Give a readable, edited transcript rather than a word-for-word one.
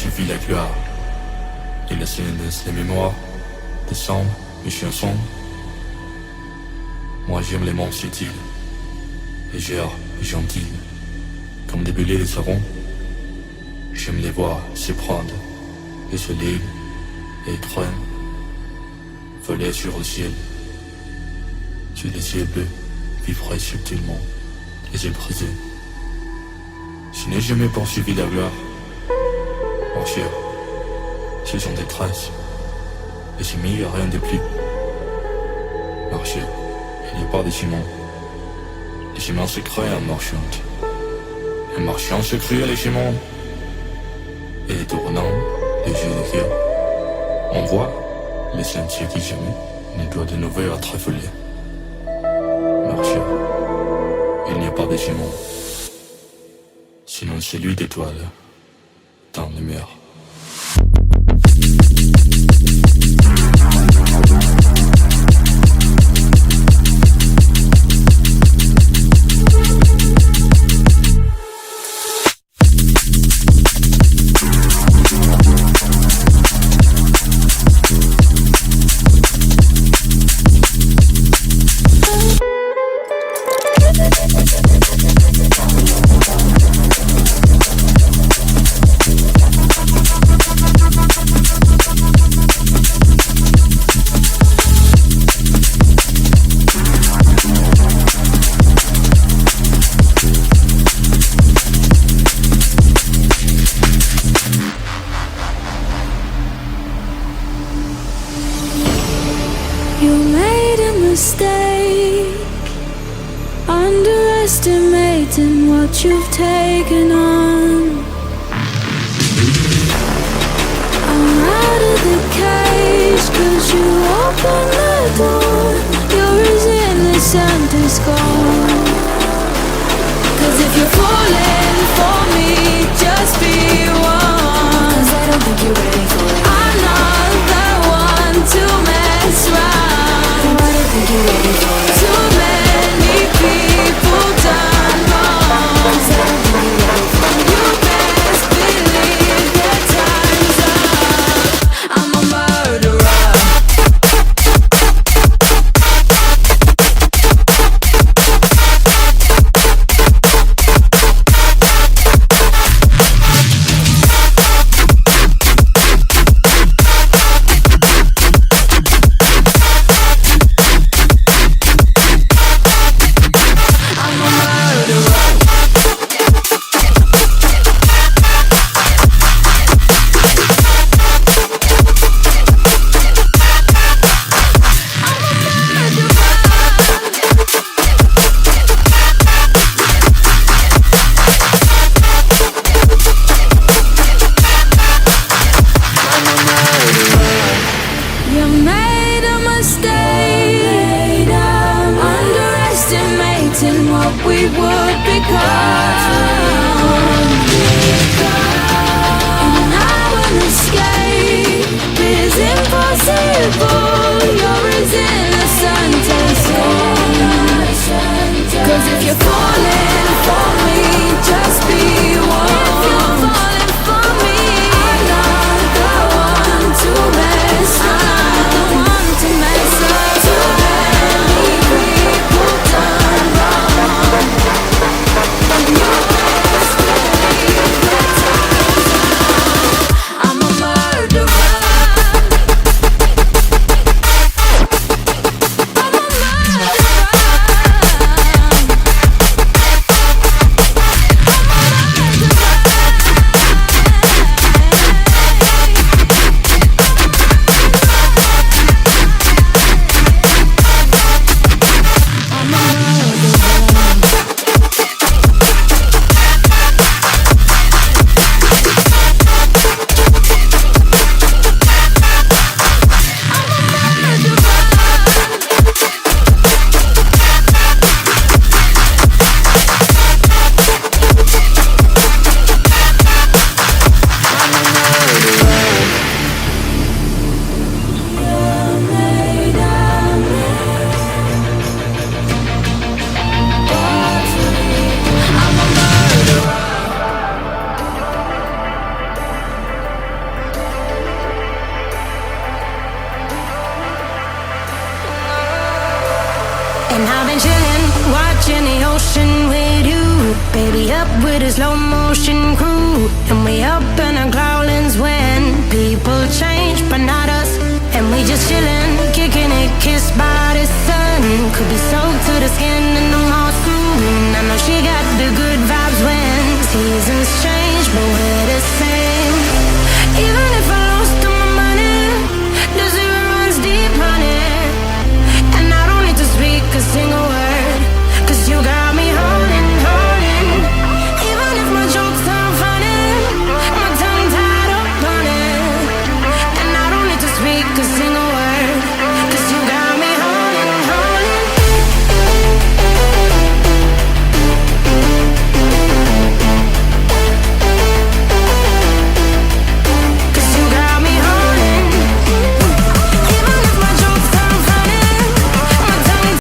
suffit la gloire. Et la sienne laisse les mémoires décembre, mes chiens sombres. Moi j'aime les monts subtils, légères et gentilles, comme des bulles et des sarons. J'aime les voir s'éprendre et se liguent et craignent, voler sur le ciel, sur les ciels bleus, vivre subtilement, les yeux brisés. Je n'ai jamais poursuivi la gloire, marcher, ce sont des traces, et j'ai mis rien de plus. Marcher, il n'y a pas de ciment. Les ciments se créent en marchant. Un marchand se crée les ciments. Et tournant les yeux de cœur, on voit les sentiers qui jamais ne doit de nouveau être affolés. Marcher, il n'y a pas de ciment. Sinon celui d'étoiles dans les mers. Underestimating what you've taken on. I'm out of the cage, 'cause you opened the door. You're as innocent as gone. 'Cause if you're falling for me, just be one. 'Cause I don't think you're ready for it. I'm not the one to mess around. No, I don't think you're ready for it. Too many people done wrong. 'Cause I don't think you're ready for it. You best believe that time's up. I'm a murderer. And I've been chilling, watching the ocean with you. Baby, up with a slow motion crew. And we up in our growlings when people change, but not us. And we just chillin', kicking it, kissed by the sun. Could be soaked to the skin in the mall soon. I know she got the good